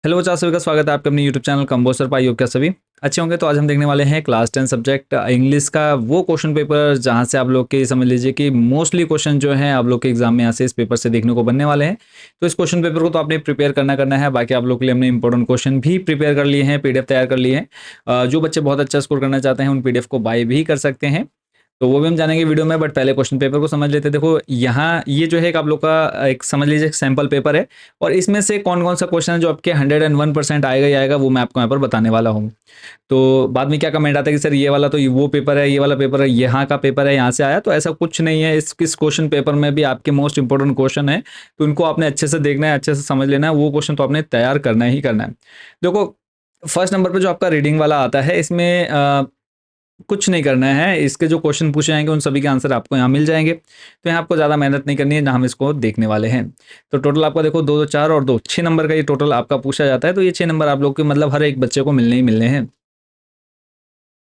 Hello बच्चों, सभी का स्वागत है आपके अपने यूट्यूब चैनल कंबोज सर। पाई हो क्या सभी अच्छे होंगे। तो आज हम देखने वाले हैं क्लास 10 सब्जेक्ट इंग्लिश का वो क्वेश्चन पेपर जहां से आप लोग के समझ लीजिए कि मोस्टली क्वेश्चन जो है आप लोग के एग्जाम में यहाँ से इस पेपर से देखने को बनने वाले हैं। तो इस क्वेश्चन पेपर को तो आपने प्रिपेयर करना है। बाकी आप लोग के लिए हमने इंपॉर्टेंट क्वेश्चन भी प्रिपेयर कर लिए हैं, पीडीएफ तैयार कर लिए हैं। जो बच्चे बहुत अच्छा स्कोर करना चाहते हैं उन पीडीएफ को बाय भी कर सकते हैं, तो वो भी हम जानेंगे वीडियो में। बट पहले क्वेश्चन पेपर को समझ लेते हैं। देखो यहाँ ये जो है एक आप लोग का एक समझ लीजिए सैंपल पेपर है, और इसमें से कौन कौन सा क्वेश्चन है जो आपके 101% आएगा ही आएगा, वो मैं आपको यहाँ पर बताने वाला हूँ। तो बाद में क्या कमेंट आता है कि सर ये वाला तो वो पेपर है, ये वाला पेपर है, यहाँ का पेपर है, यहाँ से आया। तो ऐसा कुछ नहीं है। इस क्वेश्चन पेपर में भी आपके मोस्ट इंपॉर्टेंट क्वेश्चन है, तो उनको आपने अच्छे से देखना है, अच्छे से समझ लेना है। वो क्वेश्चन तो आपने तैयार करना ही करना है। देखो फर्स्ट नंबर पर जो आपका रीडिंग वाला आता है, इसमें कुछ नहीं करना है। इसके जो क्वेश्चन पूछे जाएंगे उन सभी के आंसर आपको यहाँ मिल जाएंगे। तो यहाँ आपको ज़्यादा मेहनत नहीं करनी है, ना हम इसको देखने वाले हैं। तो टोटल आपका देखो 2 2 4 और 2 6 नंबर का ये टोटल आपका पूछा जाता है। तो ये 6 नंबर आप लोग के मतलब हर एक बच्चे को मिलने ही मिलने हैं।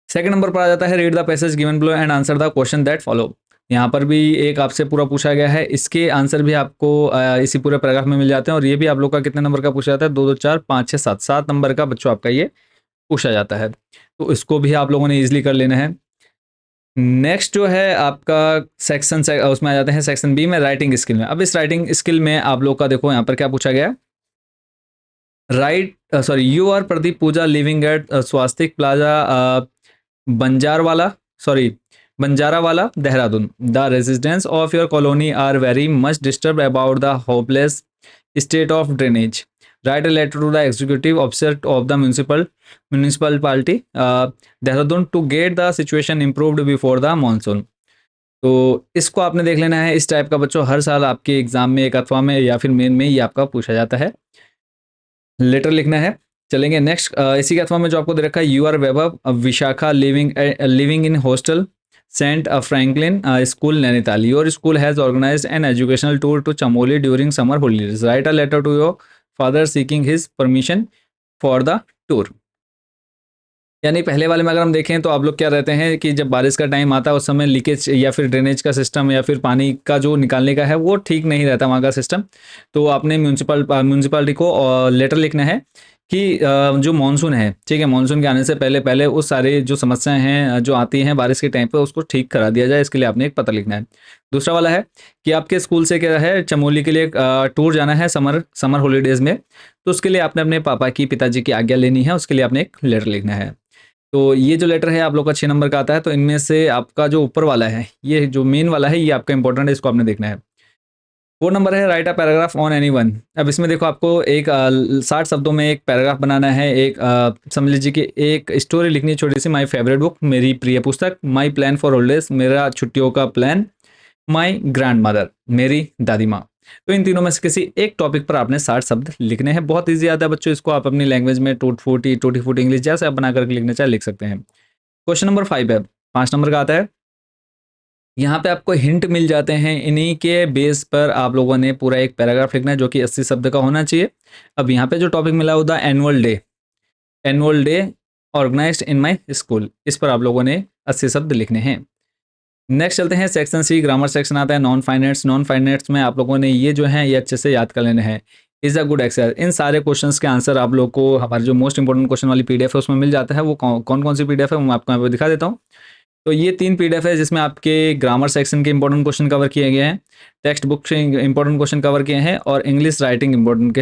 सेकंड नंबर पर आ जाता है read the passage given below and answer the question that follow. यहाँ पर भी एक आपसे पूरा पूछा गया है, इसके आंसर भी आपको इसी पूरे पैराग्राफ में मिल जाते हैं। और ये भी आप लोग का कितने नंबर का पूछा जाता है, 2 2 4 5 6 7 7 नंबर का बच्चों आपका ये पूछा जाता है। तो इसको भी आप लोगों ने ईजिली कर लेना है। नेक्स्ट जो है आपका सेक्शन उसमें आ जाते हैं सेक्शन बी में, राइटिंग स्किल में। अब इस राइटिंग स्किल में आप लोग का देखो यहाँ पर क्या पूछा गया। You are Pradeep Pooja living at Swastik plaza Banjarwala sorry Banjarawala Dehradun. The residents of your colony are very much disturb about the hopeless state of drainage. Write a letter to the executive officer of the municipal party Dehradun to get the situation improved before the monsoon. तो इसको आपने देख लेना है। इस type का बच्चों हर साल आपके एग्जाम में एक अथवा में या फिर मेन में ये आपका पूछा जाता है। लेटर लिखना है। चलेंगे नेक्स्ट। इसी के अथवा में जो आपको दे रखा है, you are Vaibhav Vishakha living in hostel Saint Franklin school Nainital. Your school has organised an educational tour to Chamoli during summer holidays. Write a letter to your father seeking his permission for the tour. यानी पहले वाले में अगर हम देखें तो आप लोग क्या रहते हैं कि जब बारिश का टाइम आता है उस समय लीकेज या फिर ड्रेनेज का सिस्टम या फिर पानी का जो निकालने का है वो ठीक नहीं रहता वहाँ का सिस्टम। तो आपने म्यूनसिपालिटी को लेटर लिखना है कि जो मानसून है, ठीक है, मानसून के आने से पहले पहले उस सारे जो समस्याएं हैं जो आती हैं बारिश के टाइम पे उसको ठीक करा दिया जाए। इसके लिए आपने एक पत्र लिखना है। दूसरा वाला है कि आपके स्कूल से क्या है चमोली के लिए टूर जाना है समर हॉलीडेज में। तो उसके लिए आपने अपने पापा की पिताजी की आज्ञा लेनी है, उसके लिए आपने एक लेटर लिखना है। तो ये जो लेटर है आप लोग का 6 नंबर का आता है। तो इनमें से आपका जो ऊपर वाला है, ये जो मेन वाला है, ये आपका इंपॉर्टेंट है, इसको आपने देखना है। 4 नंबर है right a paragraph on anyone. अब इसमें देखो आपको एक 60 शब्दों में एक पैराग्राफ बनाना है। एक समझ लीजिए कि एक स्टोरी लिखनी है छोटी सी। माय फेवरेट बुक, मेरी प्रिय पुस्तक। माय प्लान फॉर हॉलीडेज, मेरा छुट्टियों का प्लान। माई ग्रैंड मदर, मेरी दादी माँ। तो इन तीनों में से किसी एक टॉपिक पर आपने 60 शब्द लिखने हैं। बहुत ईजी आता है बच्चों, इसको आप अपनी लैंग्वेज में टूटी फूटी इंग्लिश जैसे आप बना करके लिखना चाहे लिख सकते हैं। क्वेश्चन नंबर 5 है, 5 नंबर का आता है। यहाँ पे आपको हिंट मिल जाते हैं, इन्हीं के बेस पर आप लोगों ने पूरा एक पैराग्राफ लिखना है जो कि 80 शब्द का होना चाहिए। अब यहाँ पे जो टॉपिक मिला होता है annual day organised in my school, इस पर आप लोगों ने 80 शब्द लिखने हैं। नेक्स्ट चलते हैं सेक्शन सी, ग्रामर सेक्शन आता है। नॉन फाइनेट्स में आप लोगों ने ये जो है ये अच्छे से याद कर लेने हैं। Is a good exercise. इन सारे क्वेश्चंस के आंसर आप लोग को हमारे जो मोस्ट इंपॉर्टेंट क्वेश्चन वाली पीडीएफ है उसमें मिल जाता है। वो कौन कौन सी पीडीएफ है वो मैं आपको यहाँ पे दिखा देता हूँ। तो ये 3 पीडीएफ है जिसमें आपके ग्रामर सेक्शन के इंपॉर्टेंट क्वेश्चन कवर किए गए हैं, टेक्स्ट बुक से इंपॉर्टेंट क्वेश्चन कवर किए हैं, और English writing important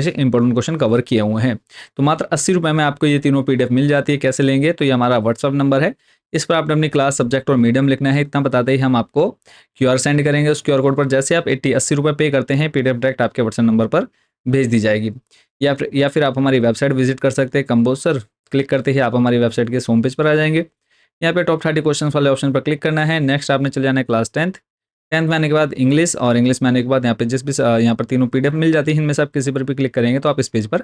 question cover किए हुए हैं। तो मात्र 80 रुपये में आपको ये तीनों पीडीएफ मिल जाती है। कैसे लेंगे, तो ये हमारा व्हाट्सअप नंबर है, इस पर आपने अपनी क्लास, सब्जेक्ट और मीडियम लिखना है। इतना बताते ही हम आपको क्यूआर सेंड करेंगे। उस क्यूआर कोड पर जैसे आप 80 रुपये पे करते हैं, पीडीएफ डायरेक्ट आपके व्हाट्सएप नंबर पर भेज दी जाएगी। या फिर आप हमारी वेबसाइट विजिट कर सकते हैं कंबोज सर। क्लिक करते ही आप हमारी वेबसाइट के होम पेज पर आ जाएंगे। यहाँ पे टॉप 30 क्वेश्चन वाले ऑप्शन पर क्लिक करना है। नेक्स्ट आपने चले जाना है क्लास 10th में आने के बाद इंग्लिश, और इंग्लिश में आने के बाद यहाँ पे जिस भी यहाँ पर तीनों पीडीएफ मिल जाती है, इनमें से आप किसी पर भी क्लिक करेंगे तो आप इस पेज पर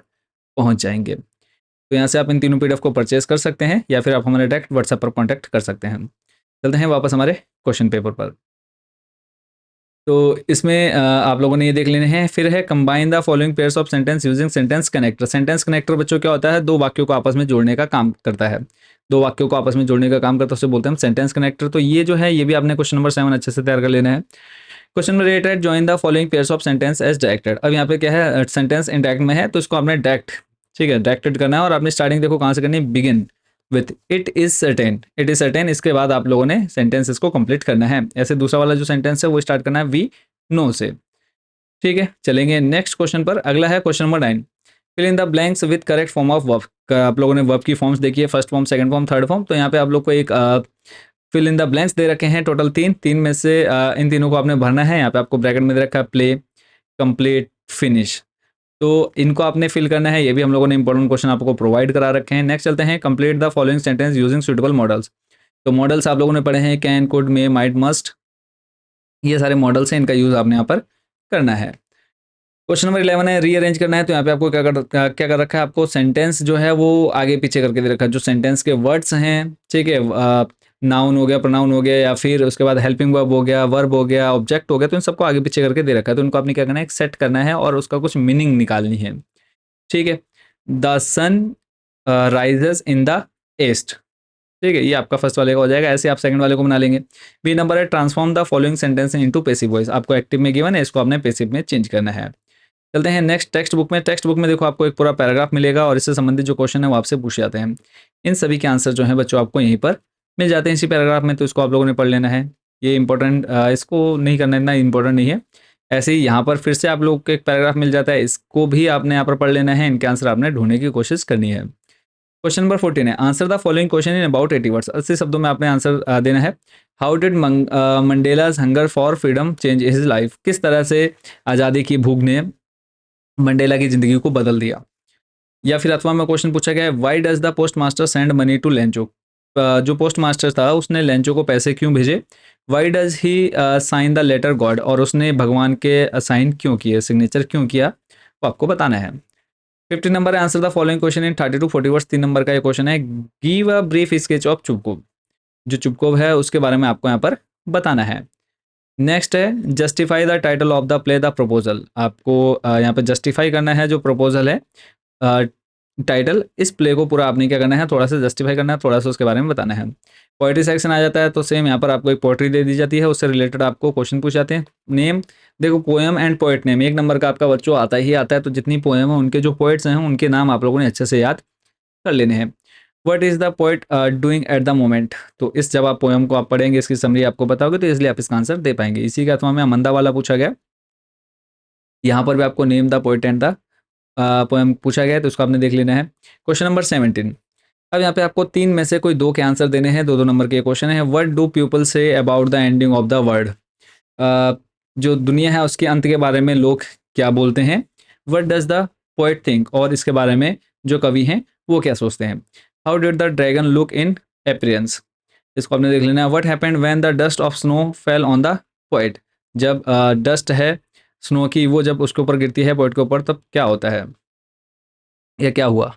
पहुँच जाएंगे। तो यहाँ से आप इन तीनों पीडीएफ को परचेज कर सकते हैं, या फिर आप हमारे डायरेक्ट व्हाट्सएप पर कॉन्टैक्ट कर सकते हैं। चलते हैं वापस हमारे क्वेश्चन पेपर पर। तो इसमें आप लोगों ने ये देख लेने हैं। फिर है combine the following pairs of sentence using sentence connector. Sentence connector बच्चों क्या होता है, 2 वाक्यों को आपस में जोड़ने का काम करता है। 2 वाक्यों को आपस में जोड़ने का काम करता है, उसे बोलते हैं सेंटेंस कनेक्टर। तो ये जो है ये भी आपने क्वेश्चन नंबर 7 अच्छे से तैयार कर लेना है। क्वेश्चन नंबर 8 है join the following pairs of sentence as directed. अब यहाँ पे क्या है, सेंटेंस इंडायरेक्ट में है तो इसको आपने डायरेक्ट ठीक है, डायरेक्टेड करना है और आपने स्टार्टिंग देखो कहाँ से करनी है, begin with it is certain, it is certain, इसके बाद आप लोगों ने सेंटेंस इसको कंप्लीट करना है। ऐसे दूसरा वाला जो सेंटेंस है वो स्टार्ट करना है वी नो से। ठीक है, चलेंगे नेक्स्ट क्वेश्चन पर। अगला है question number 9, fill in the blanks with correct form of verb. आप लोगों ने वर्ब की फॉर्म्स देखी है, first form, second form, third form. तो यहाँ पे आप लोग को एक फिल इन द ब्लैंक्स दे रखे हैं टोटल तीन में से इन तीनों को आपने भरना है। यहाँ पे आपको ब्रैकेट में दे रखा है प्ले, कंप्लीट, फिनिश। तो इनको आपने फिल करना है। ये भी हम लोगों ने इंपॉर्टेंट क्वेश्चन आपको प्रोवाइड करा रखे हैं। नेक्स्ट चलते हैं, complete the following sentence using suitable models. तो मॉडल्स आप लोगों ने पढ़े हैं, can, could, may, might, must, ये सारे मॉडल्स हैं, इनका यूज आपने यहाँ पर करना है। क्वेश्चन नंबर 11 है, रीअरेंज करना है। तो यहाँ पे आपको क्या कर रखा है, आपको सेंटेंस जो है वो आगे पीछे करके दे रखा है। जो सेंटेंस के वर्ड्स हैं, ठीक है, नाउन हो गया, प्रोनाउन हो गया, या फिर उसके बाद हेल्पिंग वर्ब हो गया, वर्ब हो गया, ऑब्जेक्ट हो गया, तो इन सबको आगे पीछे करके दे रखा है। तो इनको आपने क्या करना है, एक सेट करना है और उसका कुछ मीनिंग निकालनी है। ठीक है, the sun rises in the east. ठीक है, ये आपका फर्स्ट वाले का हो जाएगा। ऐसे आप सेकंड वाले को बना लेंगे। बी नंबर है, transform the following sentence into passive voice. आपको एक्टिव में गिवन है, इसको आपने पैसिव में चेंज करना है। चलते हैं नेक्स्ट टेक्स्ट बुक में। टेक्स्ट बुक में देखो आपको एक पूरा पैराग्राफ मिलेगा और इससे संबंधित जो क्वेश्चन है वो आपसे पूछे जाते हैं। इन सभी के आंसर जो है बच्चों आपको यहीं पर मिल जाते हैं इसी पैराग्राफ में। तो इसको आप लोगों ने पढ़ लेना है। ये इंपॉर्टेंट, इसको नहीं करना, इतना इंपॉर्टेंट नहीं है। ऐसे ही यहाँ पर फिर से आप लोग को एक पैराग्राफ मिल जाता है, इसको भी आपने यहाँ पर पढ़ लेना है। इनके आंसर आपने ढूंढने की कोशिश करनी है। क्वेश्चन नंबर 14 है, answer the following question in about 80 words. 80 शब्दों में आपने आंसर देना है। How did Mandela's hunger for freedom change his life. किस तरह से आज़ादी की भूख ने मंडेला की जिंदगी को बदल दिया। या फिर अथवा में क्वेश्चन पूछा गया है, why does the post master send money to Lencho. जो पोस्ट मास्टर था उसने लेंचो को पैसे क्यों भेजे। Why does he sign the letter God, और उसने भगवान के साइन क्यों किए, सिग्नेचर क्यों किया, वो आपको बताना है। 15 नंबर है, answer the following question in 30 to 40 words. 3 number का ये क्वेश्चन है, give a brief sketch of Chubukov. जो चुपकोव है उसके बारे में आपको यहाँ पर बताना है। नेक्स्ट है, justify the title of the play the proposal. आपको यहाँ पे जस्टिफाई करना है जो प्रपोजल है, टाइटल, इस प्ले को पूरा आपने क्या करना है, थोड़ा सा जस्टिफाई करना है, थोड़ा सा उसके बारे में बताना है। पोएट्री सेक्शन आ जाता है तो सेम यहाँ पर आपको एक पोएट्री दे दी जाती है, उससे रिलेटेड आपको क्वेश्चन पूछ जाते हैं। नेम, देखो poem and poet name 1 number का आपका बच्चों आता ही आता है। तो जितनी पोएम है उनके जो पोएट्स हैं उनके नाम आप लोगों ने अच्छे से याद कर लेने हैं। What is the poet doing at the moment. तो इस जब आप पोएम को आप पढ़ेंगे, इसकी समरी आपको बताओगे तो इसलिए आप इसका आंसर दे पाएंगे। इसी का अथवा में अमंदा वाला पूछा गया, यहाँ पर भी आपको name the poet and the poem पूछा गया है, तो उसको आपने देख लेना है। क्वेश्चन नंबर 17, अब यहाँ पे आपको 3 में से कोई 2 के आंसर देने हैं। 2-2 नंबर के क्वेश्चन है। What do people say about the ending of the world. जो दुनिया है उसके अंत के बारे में लोग क्या बोलते हैं। What does the poet think, और इसके बारे में जो कवि हैं वो क्या सोचते हैं। How did the dragon look in appearance, इसको आपने देख लेना है। What happened when the dust of snow fell on the poet, जब डस्ट है स्नो की वो जब उसके ऊपर गिरती है पोएट के ऊपर तब क्या होता है, या क्या हुआ।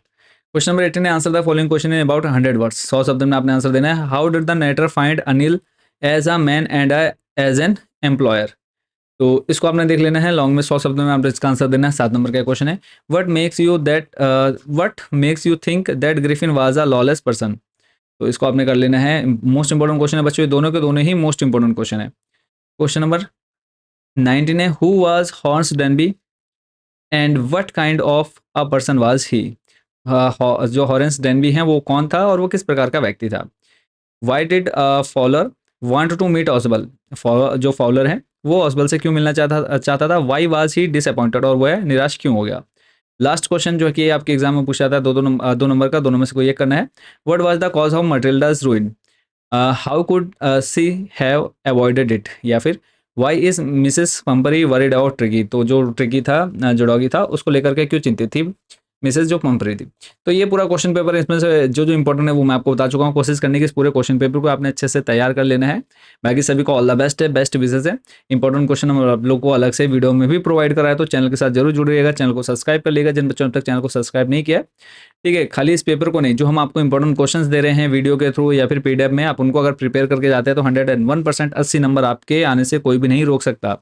क्वेश्चन नंबर 18 है, answer the following question in about 100 words. 100 शब्द में आपने आंसर देना है। How did the narrator find Anil as a man and as an employer. तो इसको आपने देख लेना है। लॉन्ग में 100 शब्दों में आपने इसका आंसर देना है। 7 नंबर का क्वेश्चन है, what makes you think that Griffin was a lawless person. तो इसको आपने कर लेना है। मोस्ट इंपॉर्टेंट क्वेश्चन है बच्चों, ये दोनों के दोनों ही मोस्ट इंपॉर्टेंट क्वेश्चन है। क्वेश्चन नंबर 19 है, who was horse Denby and what kind of a person was he. जो हॉरेंस डेनबी हैं वो कौन था और वो किस प्रकार का व्यक्ति था। Why did Fowler want to meet Ausable. जो फॉलर है वो ऑसबल से क्यों मिलना चाहता था। वाई वाज ही डिसअपॉइंटेड, और वह निराश क्यों हो गया। लास्ट क्वेश्चन जो कि आपके एग्जाम में पूछा जाता है, 2 नंबर का, दोनों में से कोई एक करना है। What was the cause of Matilda's ruin. How could she have avoided it, या फिर why is Mrs Pumphrey worried about Tricki. तो जो ट्रिकी था, जो डॉगी था, उसको लेकर के क्यों चिंतित थी मिसेस जो पंपरी थी। तो ये पूरा क्वेश्चन पेपर है, इसमें से जो जो इंपॉर्टेंट है वो मैं आपको बता चुका हूँ। कोशिश करने की इस पूरे क्वेश्चन पेपर को आपने अच्छे से तैयार कर लेना है। बाकी सभी को ऑल द बेस्ट है, बेस्ट विशेष है। इंपॉर्टेंट क्वेश्चन हम आप लोग को अलग से वीडियो में भी प्रोवाइड कराया, तो चैनल के साथ जरूर जुड़िएगा। चैनल को सब्सक्राइब कर लीजिएगा जिन बच्चों ने तक चैनल को सब्सक्राइब नहीं किया। ठीक है, खाली इस पेपर को नहीं, जो हम आपको इंपॉर्टेंट क्वेश्चंस दे रहे हैं वीडियो के थ्रू या फिर पीडीएफ में, आप उनको अगर प्रिपेयर करके जाते हैं तो 101% 80 नंबर आपके आने से कोई भी नहीं रोक सकता।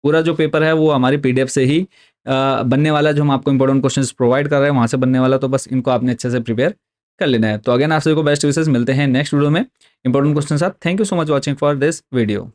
पूरा जो पेपर है वो हमारी पीडीएफ से ही बनने वाला, जो हम आपको इंपॉर्टेंट क्वेश्चंस प्रोवाइड कर रहे हैं वहाँ से बनने वाला। तो बस इनको आपने अच्छे से प्रिपेयर कर लेना है। तो अगेन आप सभी को बेस्ट विशेष, मिलते हैं नेक्स्ट वीडियो में इंपॉर्टेंट क्वेश्चन के साथ। Thank you so much watching for this video.